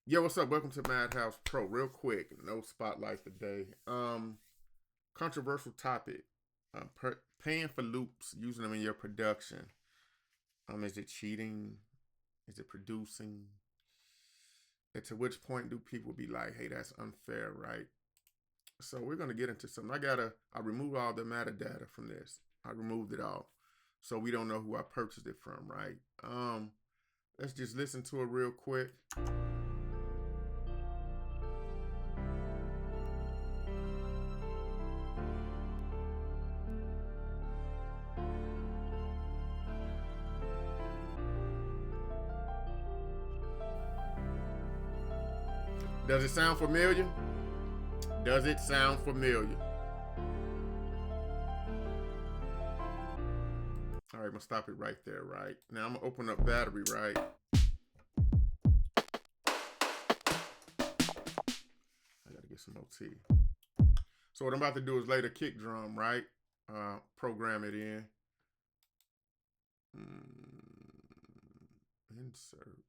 Yo, what's up? Welcome to Madhouse Pro. Real quick, no spotlight today. Controversial topic. Paying for loops, using them in your production. Is it cheating? Is it producing? And to which point do people be like, "Hey, that's unfair, right?" So we're gonna get into something. I removed all the metadata from this. I removed it all, so we don't know who I purchased it from, right? Let's just listen to it real quick. Does it sound familiar? Does it sound familiar? All right, I'm gonna stop it right there, right? Now I'm gonna open up battery, right? I gotta get some OT. So what I'm about to do is lay the kick drum, right? Program it in. Insert.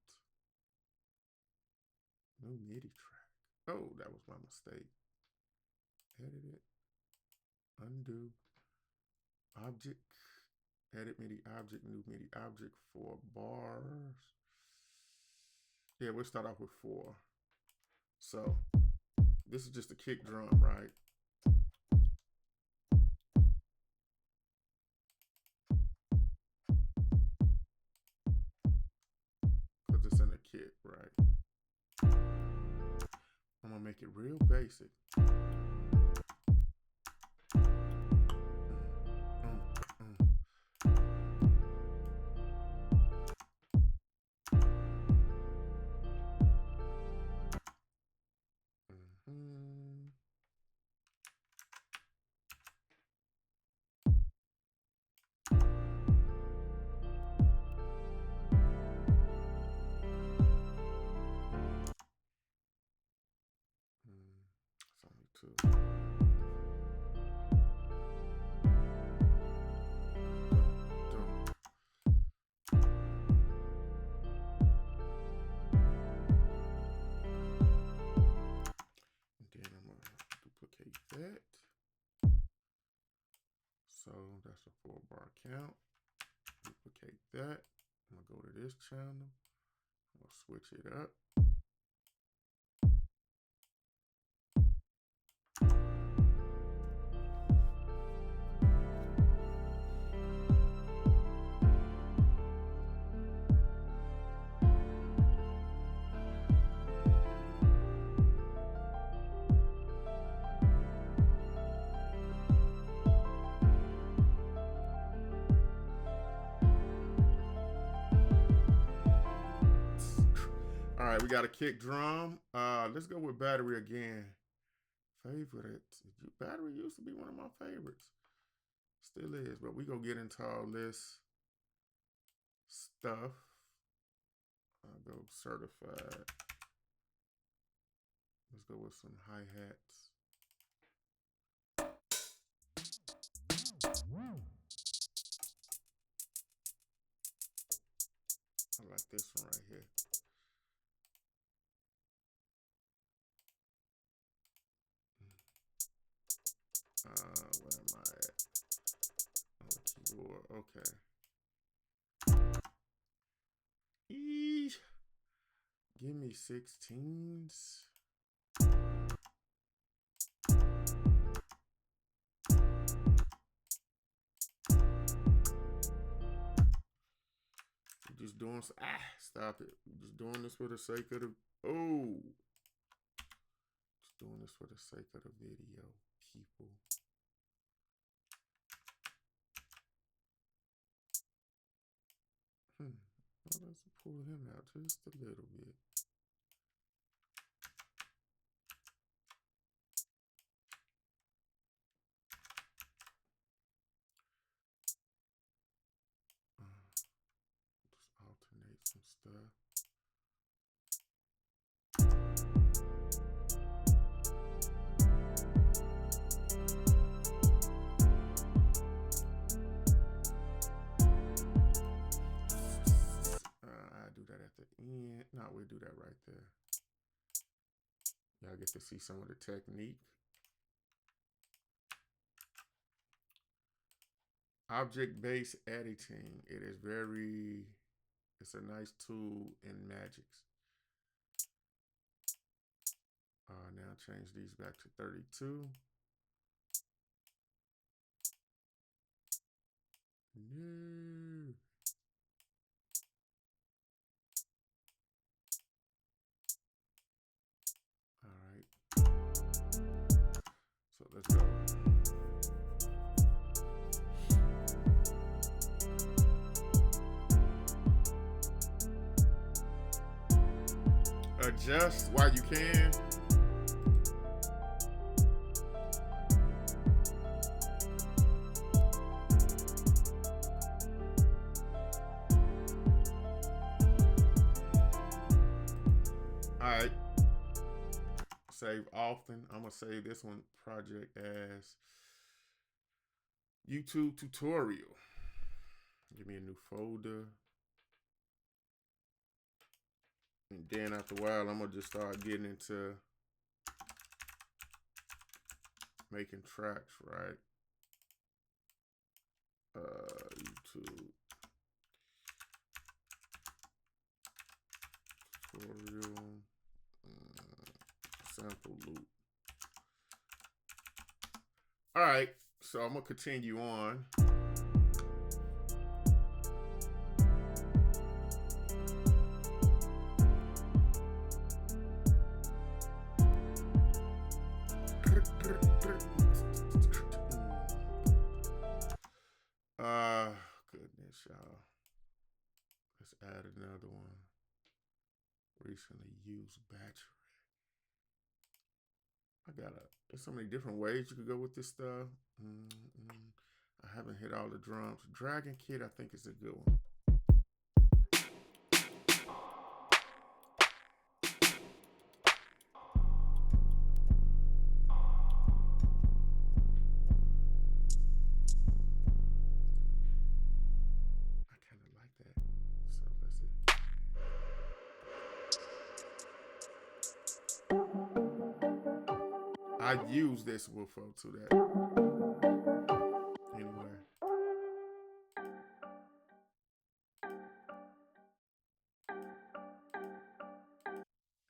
New MIDI track. Oh, that was my mistake. Edit it. Undo. Object. Edit MIDI object. New MIDI object. 4 bars. Yeah, we'll start off with 4. So this is just a kick drum, right? Because it's in the kit, right? I'm gonna make it real basic. Mm-hmm. It's only 2. And then I'm gonna duplicate that. So that's a 4-bar count. Duplicate that. I'm gonna go to this channel. I'm gonna switch it up. All right, we got a kick drum. Let's go with battery again. Favorite. Battery used to be one of my favorites. Still is, but we gonna get into all this stuff. I'll go certified. Let's go with some hi-hats. I like this one right here. Where am I at? On the keyboard. Okay. Eesh. Give me 16s. We're just doing. Stop it. We're just doing this for the sake of the. Oh. Just doing this for the sake of the video, people. Let's pull him out just a little bit. Just alternate some stuff. I do that at the end. No, we'll do that right there. Y'all get to see some of the technique. Object-based editing. It's a nice tool in Magix. Now change these back to 32. No. All right. So let's go. Adjust while you can. Alright. Save often. I'm going to save this one project as YouTube tutorial. Give me a new folder. And then after a while, I'm going to just start getting into making tracks, right? YouTube tutorial sample loop. All right, so I'm gonna continue on. Goodness, y'all. Let's add another one. Recently used battery. There's so many different ways you could go with this stuff. I haven't hit all the drums. Dragon Kid, I think, is a good one. I kind of like that. So let's see. I use this woofo to that. Anyway.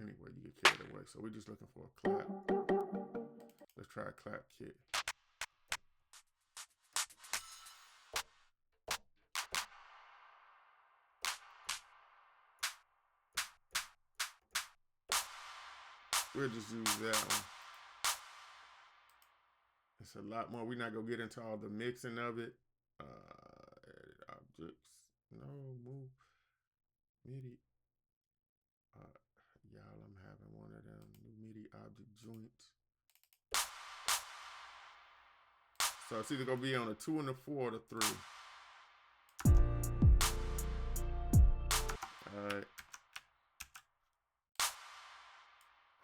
Anyway, you get carried away. So we're just looking for a clap. Let's try a clap kit. We'll just use that one. It's a lot more. We're not going to get into all the mixing of it. Edit objects. No, move. MIDI. Y'all, I'm having one of them new MIDI object joints. So it's either going to be on a 2 and a 4 or the 3. All right.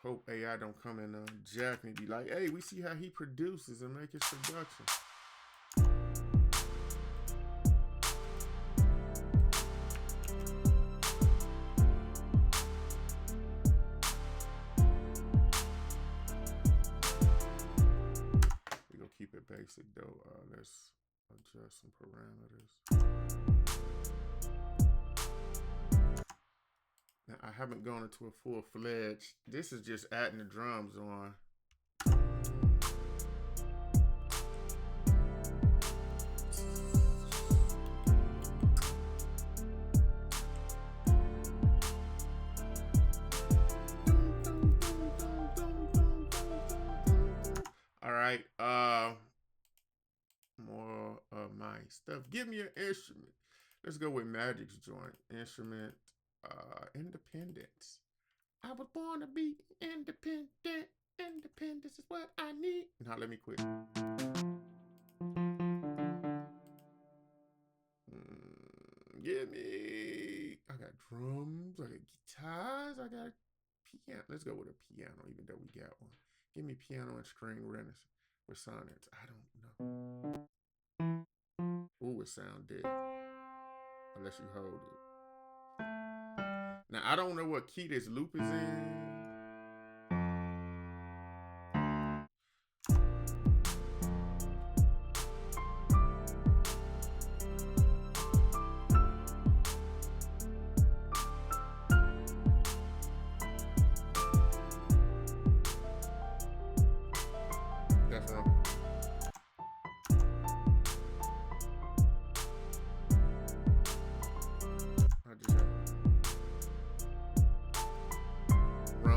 Hope AI don't come and jack me, be like, hey, we see how he produces and make his production. We're going to keep it basic, though. Let's adjust some parameters. Now, I haven't gone into a full-fledged. This is just adding the drums on. All right. More of my stuff. Give me an instrument. Let's go with Magix joint. Instrument. Independence. I was born to be independent. Independence is what I need. Now let me quit. Give me. I got drums. I got guitars. I got piano. Let's go with a piano, even though we got one. Give me piano and string resonance. I don't know. Ooh, it sound dead. Unless you hold it. Now, I don't know what key this loop is in.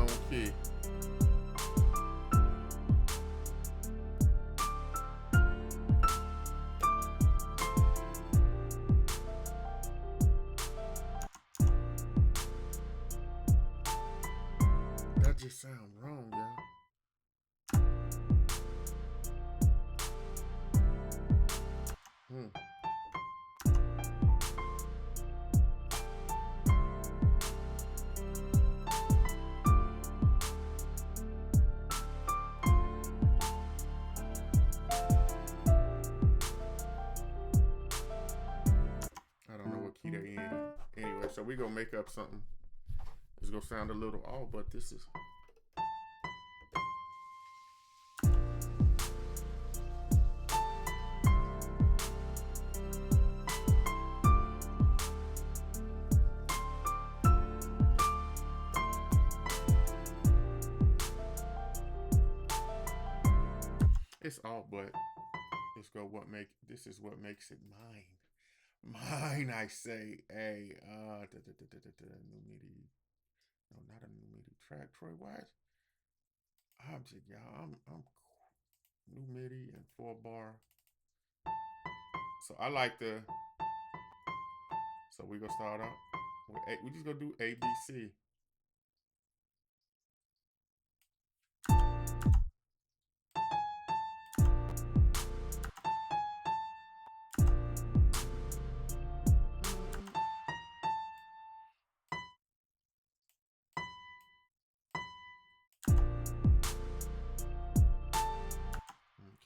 own key. That just sound wrong, y'all. I don't know what key they in. Anyway, so we gonna make up something. It's gonna sound a little off, but this is. It's off, but let's go. This is what makes it mine. Mine, I say. Hey, new MIDI. No, not a new MIDI track. Troy, why is object, y'all? I'm new MIDI and 4-bar. So I like the. So we gonna start out with A. We just gonna do ABC.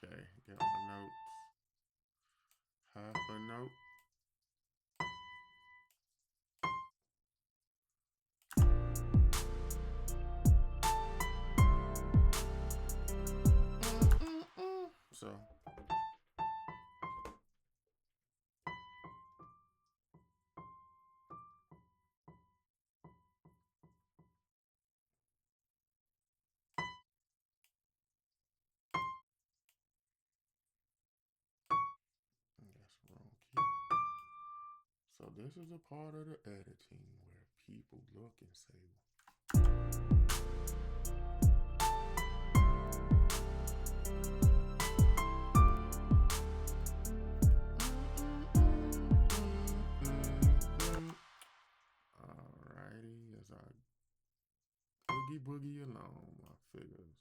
Okay, get my notes. Half a note. So. That's wrong key. So this is a part of the editing where people look and say, alrighty, as I boogie along my figures.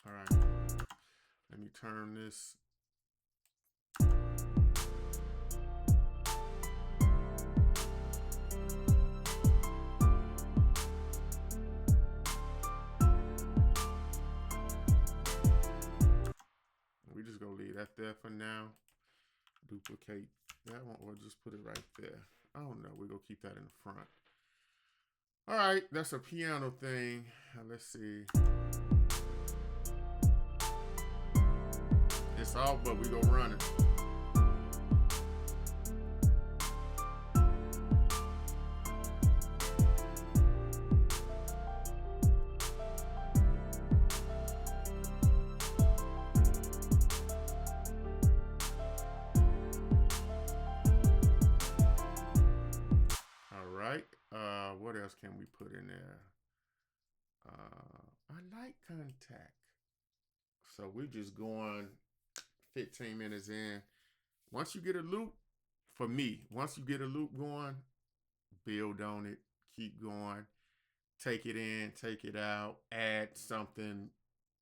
All right, let me turn this. We just gonna leave that there for now. Duplicate that one or just put it right there. I don't know. We're gonna keep that in the front. All right, that's a piano thing. Let's see. It's off, but we go run it. All right. What else can we put in there? I like Contact. So we're just going 15 minutes in. Once you get a loop, for me, once you get a loop going, build on it, keep going, take it in, take it out, add something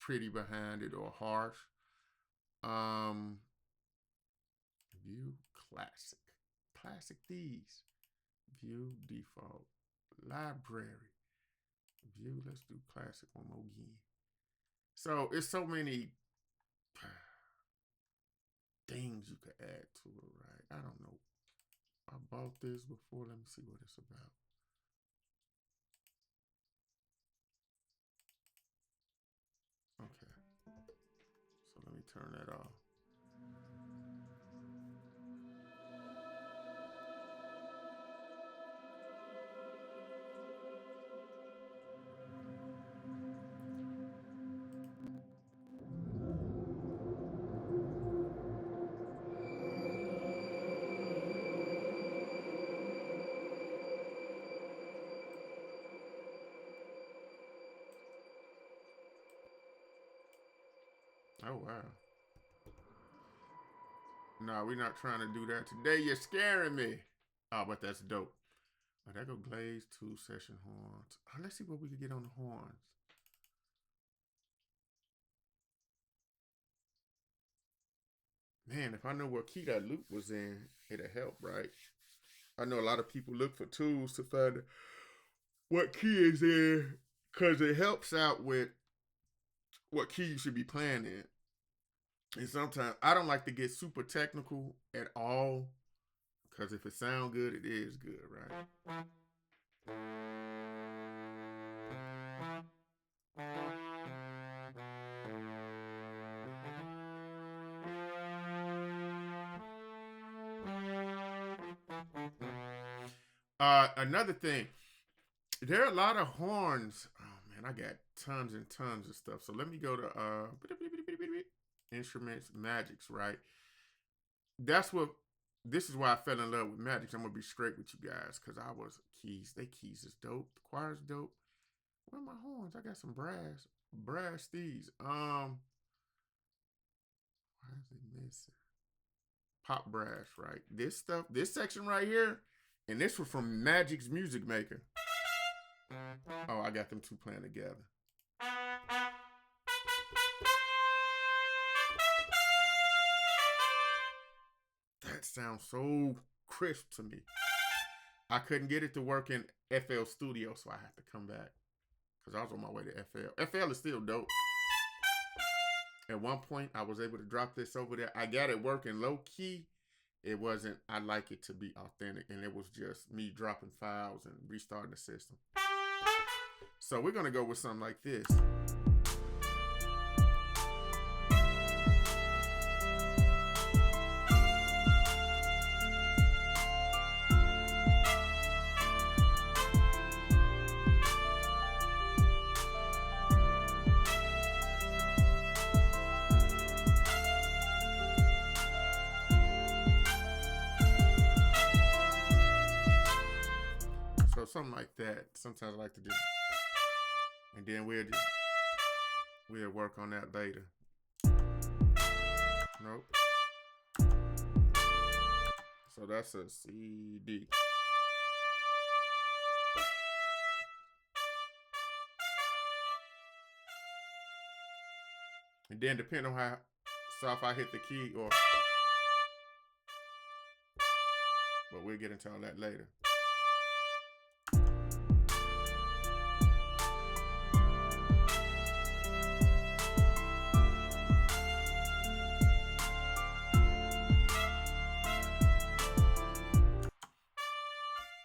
pretty behind it or harsh. View classic. Classic these. View default. Library. View. Let's do classic one more again. So it's so many things you could add to it, right? I don't know. I bought this before. Let me see what it's about. Okay. So let me turn that off. Oh, wow. No, we're not trying to do that today. You're scaring me. Oh, but that's dope. Oh, that go Glaze 2 session horns. Oh, let's see what we can get on the horns. Man, if I know what key that loop was in, it'll help, right? I know a lot of people look for tools to find what key is in because it helps out with what key you should be playing in. And sometimes I don't like to get super technical at all because if it sounds good, it is good, right? Another thing, there are a lot of horns. Oh man, I got tons and tons of stuff. So let me go to instruments, Magics, right? That's what. This is why I fell in love with Magics. I'm gonna be straight with you guys because I was keys. They keys is dope. The choir's dope. Where are my horns? I got some brass these. Why is it missing? Pop brass, right? This stuff, this section right here, and this was from Magic's Music Maker. Oh, I got them two playing together. That sounds so crisp to me. I couldn't get it to work in FL Studio, so I had to come back because I was on my way to FL. FL is still dope. At one point, I was able to drop this over there. I got it working low key. It wasn't, I like it to be authentic, and it was just me dropping files and restarting the system. So we're going to go with something like this. So something like that. Sometimes I like to do. And then we'll work on that later. Nope. So that's a CD. And then depending on how soft I hit the key but we'll get into all that later.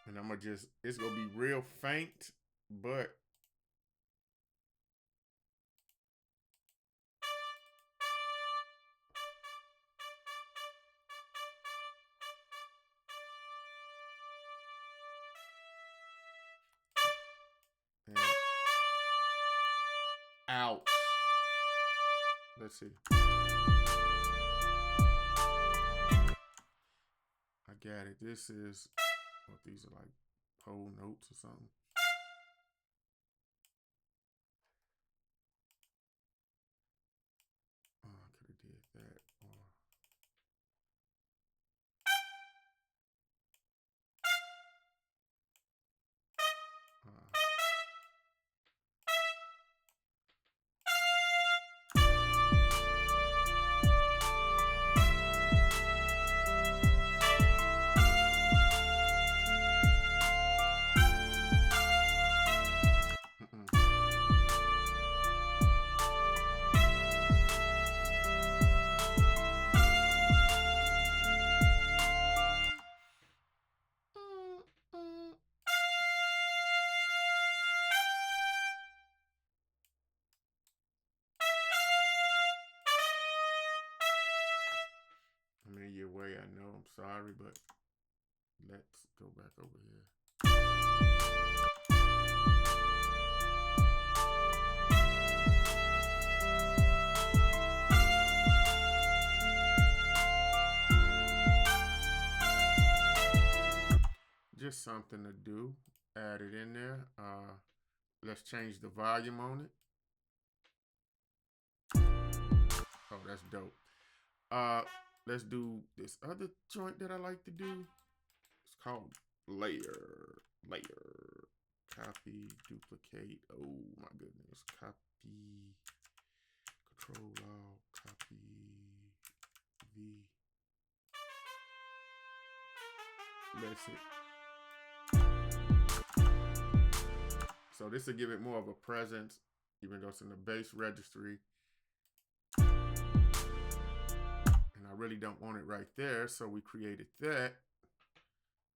And I'm gonna it's gonna be real faint, but ouch. Let's see. I got it. This is, well, these are like pole notes or something. Oh, I could have did that. way. I know, I'm sorry, but let's go back over here. Just something to do. Add it in there. Let's change the volume on it. Oh, that's dope. Let's do this other joint that I like to do. It's called layer. Copy, duplicate. Oh my goodness. Copy, Control Alt, copy, V. That's it. So this will give it more of a presence, even though it's in the bass registry. And I really don't want it right there, so we created that.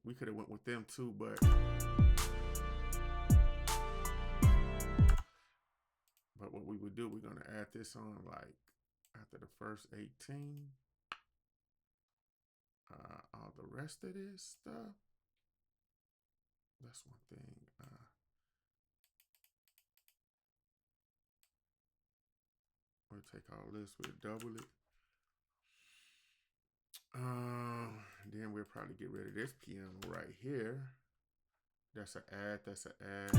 We could have went with them too, but what we would do, we're gonna add this on like after the first 18. All the rest of this stuff. That's one thing. We'll take all this, we'll double it. Then we'll probably get rid of this piano right here. That's an add, that's an add.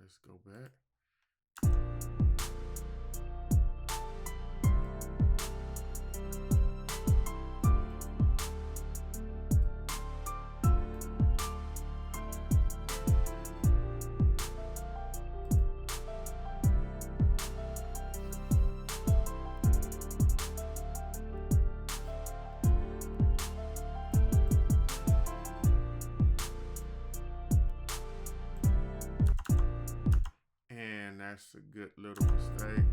Let's go back. That's a good little mistake.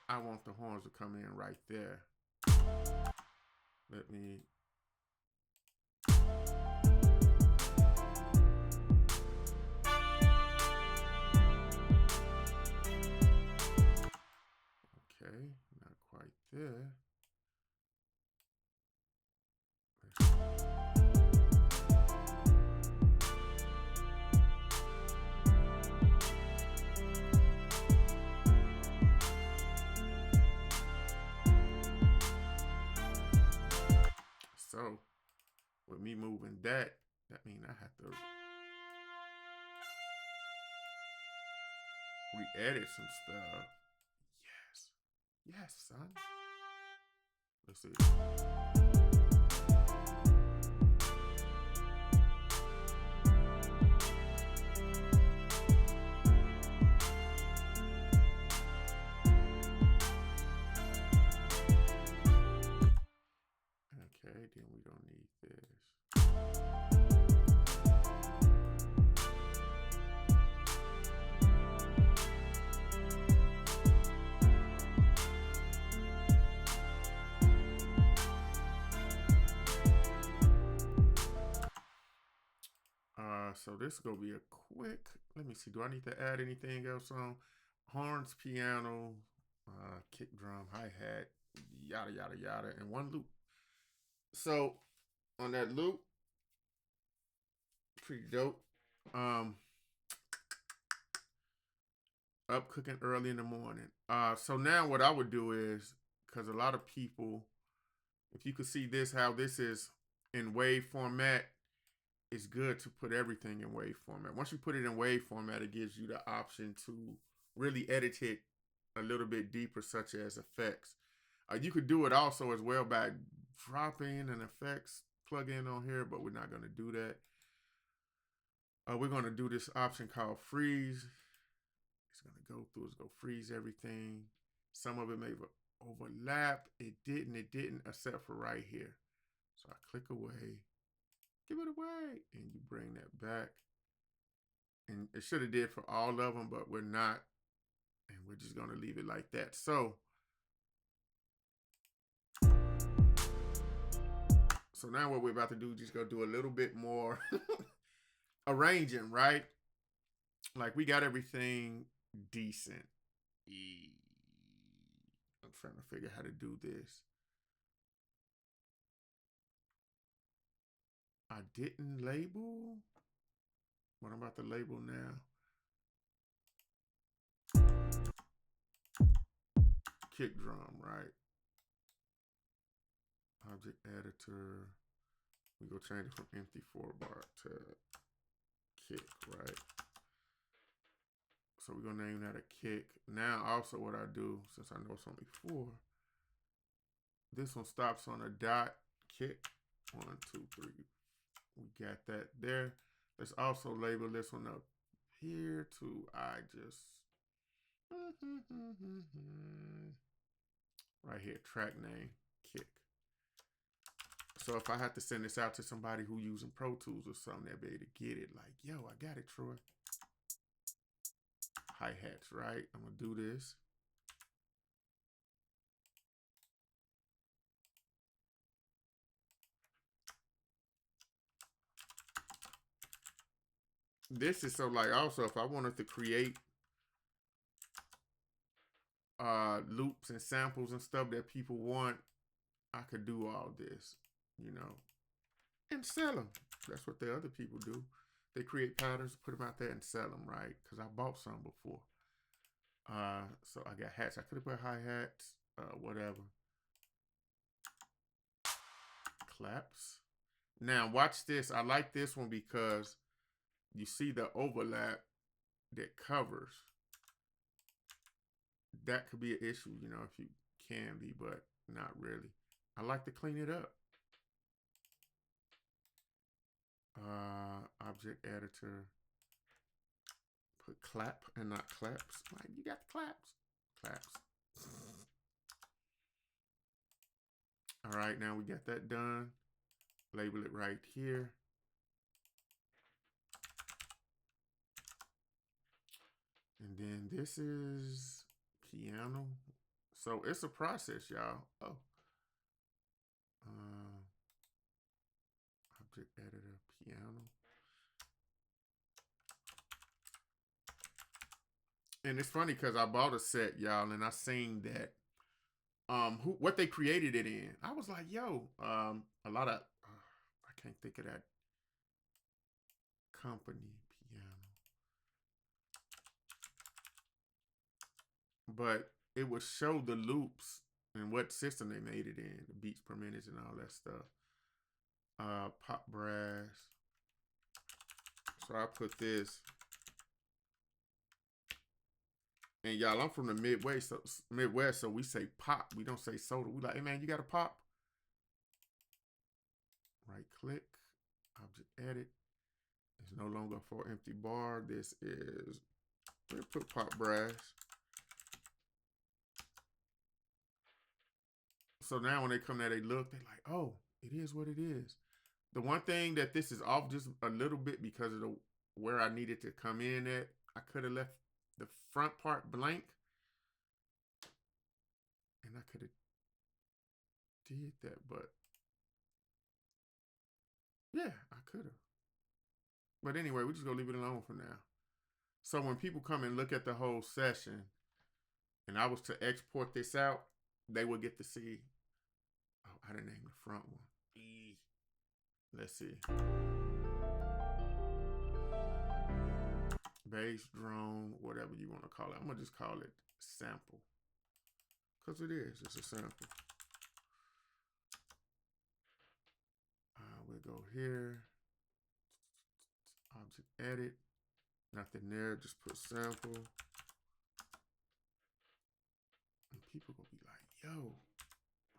I want the horns to come in right there. Let me. Okay, not quite there. So, with me moving that means I have to re-edit some stuff. Yes, son. Let's see. Okay, then we don't need this. So this is gonna be a quick, let me see, do I need to add anything else on? Horns, piano, kick drum, hi-hat, yada, yada, yada, and one loop. So on that loop, pretty dope. Up cooking early in the morning. So now what I would do is, because a lot of people, if you could see this, how this is in wave format, it's good to put everything in wave format. Once you put it in wave format, it gives you the option to really edit it a little bit deeper, such as effects. You could do it also as well by dropping an effects plugin on here, but we're not going to do that. We're going to do this option called freeze. It's going to go through, it's going to freeze everything. Some of it may overlap. It didn't, except for right here. So I click away, give it away, and you bring that back. And it should have did for all of them, but we're not. And we're just going to leave it like that. So now what we're about to do, just go do a little bit more arranging, right? Like we got everything decent. I'm trying to figure out how to do this. I didn't label. What I'm about to label now. Kick drum, right? Object editor. We go change it from empty 4-bar to kick, right? So we're gonna name that a kick. Now also what I do, since I know it's only 4, this one stops on a dot kick. 1, 2, 3. We got that there. Let's also label this one up here to I just right here, track name, kick. So if I have to send this out to somebody who using Pro Tools or something, they'll be able to get it. Like, yo, I got it, Troy. Hi-hats, right? I'm gonna do this. This is so like also if I wanted to create loops and samples and stuff that people want, I could do all this, you know, and sell them. That's what the other people do. They create patterns, put them out there and sell them, right? Because I bought some before. So I got hats. I could have put hi-hats, whatever. Claps. Now watch this. I like this one because you see the overlap that covers. That could be an issue, you know, if you can be, but not really. I like to clean it up. Object editor. Put clap and not claps. Like, you got the claps. Claps. All right, now we got that done. Label it right here. And then this is piano. So it's a process, y'all. Oh. Object editor, piano. And it's funny because I bought a set, y'all, and I seen that what they created it in. I was like, yo, a lot of I can't think of that company piano. But it would show the loops and what system they made it in, the beats per minute and all that stuff. Pop brass. So I put this. And y'all, I'm from the Midwest, so we say pop. We don't say soda. We like, hey man, you got a pop? Right click, object edit. It's no longer for empty bar. This is, we'll put pop brass. So now when they come there, they look, they're like, oh, it is what it is. The one thing that this is off just a little bit because of the where I needed to come in at, I could have left the front part blank. And I could have did that, but yeah, I could have. But anyway, we're just gonna leave it alone for now. So when people come and look at the whole session, and I was to export this out, they will get to see. Oh, I didn't name the front one. Let's see. Bass, drone, whatever you want to call it. I'm gonna just call it sample. Because it is, it's a sample. We'll go here. Object edit. Nothing there, just put sample. And people gonna be like, yo.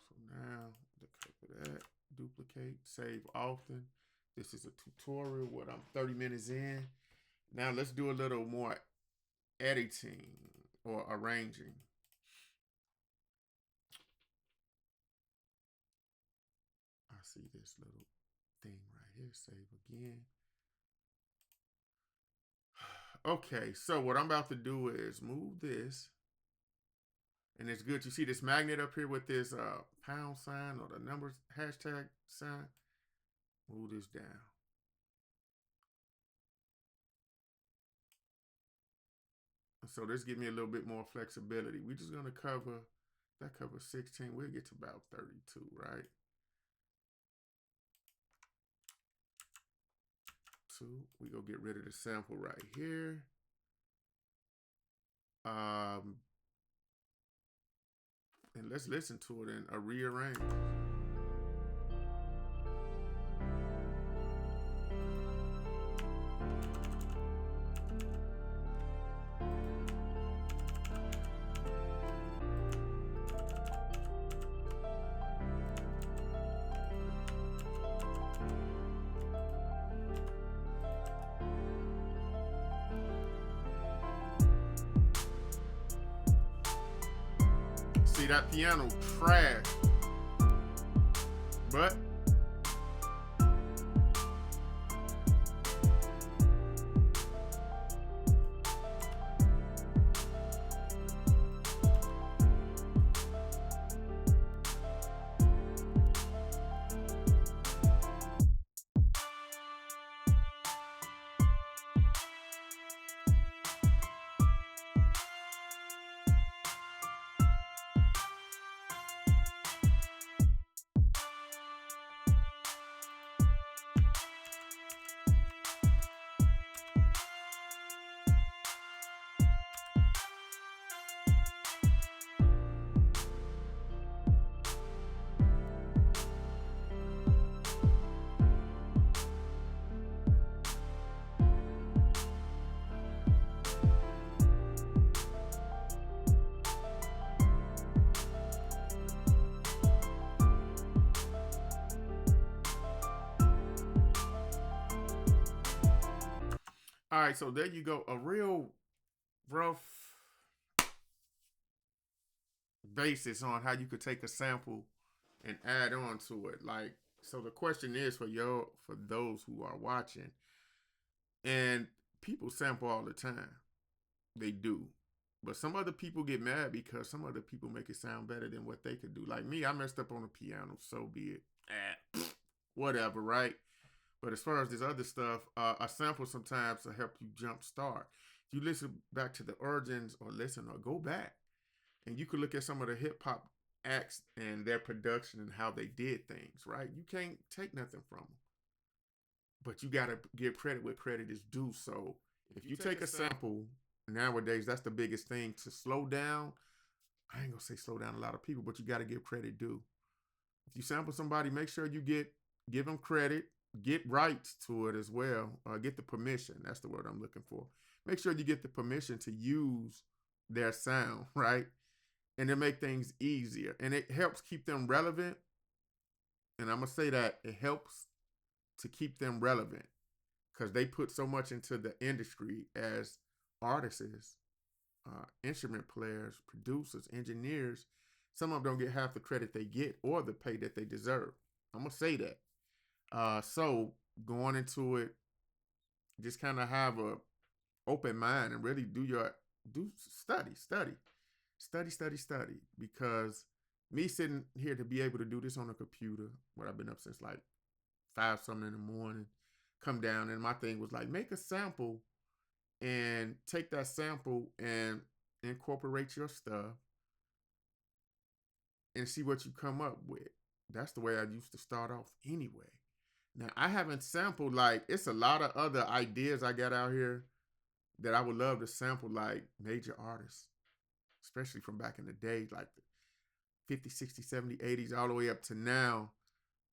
So now, the cut for that. Duplicate, save often. This is a tutorial. What I'm 30 minutes in. Now let's do a little more editing or arranging. I see this little thing right here. Save again. Okay, so what I'm about to do is move this. And it's good. You see this magnet up here with this pound sign or the numbers hashtag sign. Move this down. So this give me a little bit more flexibility. We're just gonna cover, that covers 16. We'll get to about 32, right? 2. We go get rid of the sample right here. And let's listen to it in a rearrange. See that piano trash, but all right, so there you go. A real rough basis on how you could take a sample and add on to it. Like, so the question is for those who are watching, and people sample all the time. They do. But some other people get mad because some other people make it sound better than what they could do. Like me, I messed up on the piano, so be it. Whatever, right? But as far as this other stuff, a sample sometimes will help you jump start. If you listen back to the origins or go back, and you could look at some of the hip hop acts and their production and how they did things, right? You can't take nothing from them. But you got to give credit where credit is due. So if you take a sample, nowadays, that's the biggest thing, to slow down. I ain't going to say slow down a lot of people, but you got to give credit due. If you sample somebody, make sure you give them credit. Get rights to it as well. Get the permission. That's the word I'm looking for. Make sure you get the permission to use their sound, right? And to make things easier. And it helps keep them relevant. And I'm going to say that it helps to keep them relevant because they put so much into the industry as artists, instrument players, producers, engineers. Some of them don't get half the credit they get or the pay that they deserve. I'm going to say that. So going into it, just kind of have a open mind and really study, because me sitting here to be able to do this on a computer, what I've been up since like 5 something in the morning, come down, and my thing was like, make a sample and take that sample and incorporate your stuff and see what you come up with. That's the way I used to start off anyway. Now, I haven't sampled, like, it's a lot of other ideas I got out here that I would love to sample, like major artists, especially from back in the day, like the 50s, 60s, 70s, 80s, all the way up to now,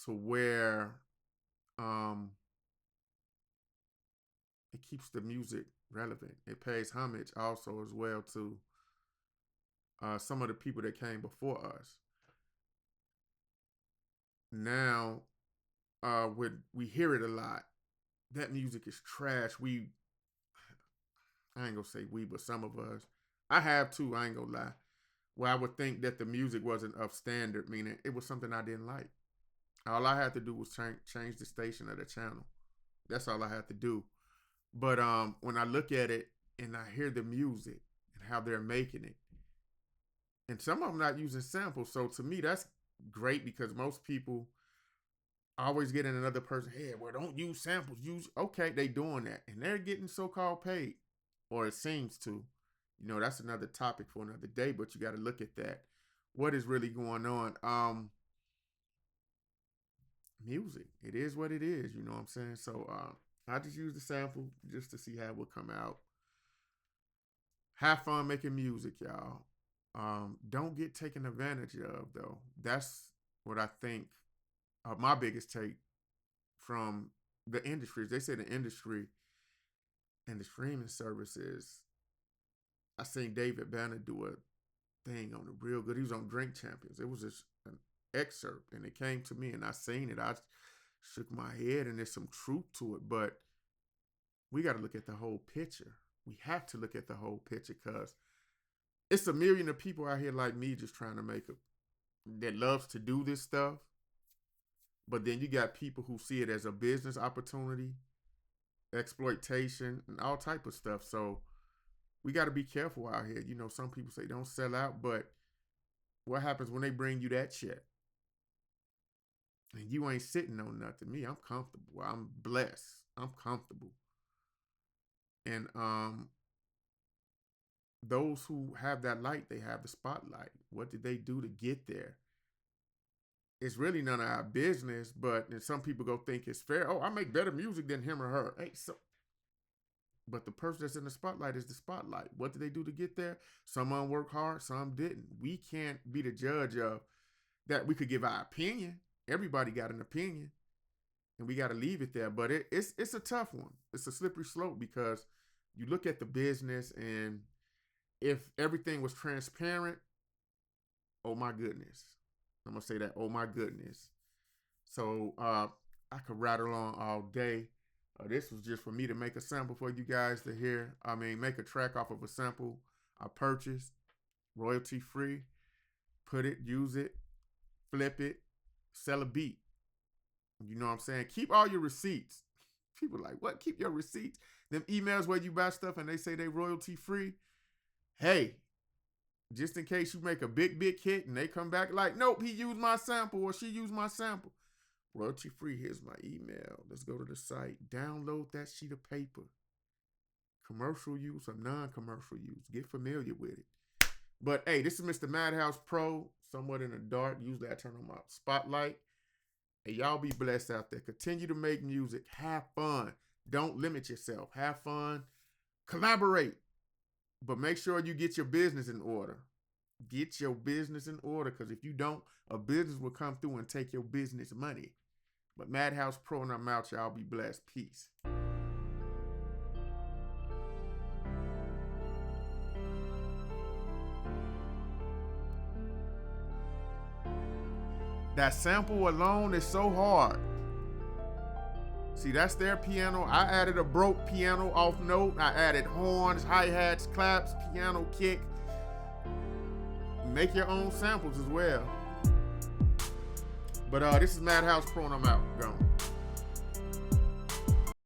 to where it keeps the music relevant. It pays homage also as well to some of the people that came before us. Now, we hear it a lot. That music is trash. I ain't gonna say we, but some of us, I have too, I ain't gonna lie, where I would think that the music wasn't of standard, meaning it was something I didn't like. All I had to do was change the station of the channel. That's all I had to do. But when I look at it and I hear the music and how they're making it, and some of them not using samples, so to me that's great, because most people always get in another person's head, well, don't use samples, okay, they doing that, and they're getting so-called paid, or it seems to. You know, that's another topic for another day, but you got to look at that. What is really going on? Music. It is what it is, you know what I'm saying? So I just use the sample just to see how it will come out. Have fun making music, y'all. Don't get taken advantage of, though. That's what I think my biggest take from the industry. They say the industry and the streaming services. I seen David Banner do a thing on the real good. He was on Drink Champions. It was just an excerpt, and it came to me, and I seen it. I shook my head, and there's some truth to it, but we got to look at the whole picture. We have to look at the whole picture because it's a million of people out here like me just trying to make it that loves to do this stuff. But then you got people who see it as a business opportunity, exploitation, and all type of stuff. So we got to be careful out here. You know, some people say don't sell out, but what happens when they bring you that check? And you ain't sitting on nothing. Me, I'm comfortable. I'm blessed. I'm comfortable. And those who have that light, they have the spotlight. What did they do to get there? It's really none of our business, but some people go think it's fair. Oh, I make better music than him or her. Hey, but the person that's in the spotlight is the spotlight. What did they do to get there? Some worked hard, some didn't. We can't be the judge of that. We could give our opinion. Everybody got an opinion, and we got to leave it there. But it's a tough one. It's a slippery slope because you look at the business, and if everything was transparent, oh my goodness. I'm going to say that, oh my goodness. So I could rattle on all day. This was just for me to make a sample for you guys to hear. I mean, make a track off of a sample I purchased, royalty free, put it, use it, flip it, sell a beat. You know what I'm saying? Keep all your receipts. People are like, what? Keep your receipts? Them emails where you buy stuff and they say they royalty free. Hey, just in case you make a big hit and they come back like, nope, he used my sample or she used my sample. Royalty free, here's my email. Let's go to the site. Download that sheet of paper. Commercial use or non-commercial use. Get familiar with it. But hey, this is Mr. Madhouse Pro. Somewhat in the dark. Usually I turn on my spotlight. Hey, y'all be blessed out there. Continue to make music. Have fun. Don't limit yourself. Have fun. Collaborate. But make sure you get your business in order. Get your business in order, because if you don't, a business will come through and take your business money. But Madhouse Pro, and I'm out. Y'all be blessed. Peace. That sample alone is so hard. See, that's their piano. I added a broke piano off note. I added horns, hi-hats, claps, piano kick. Make your own samples as well. But this is Madhouse Pro, and I'm out. Gone.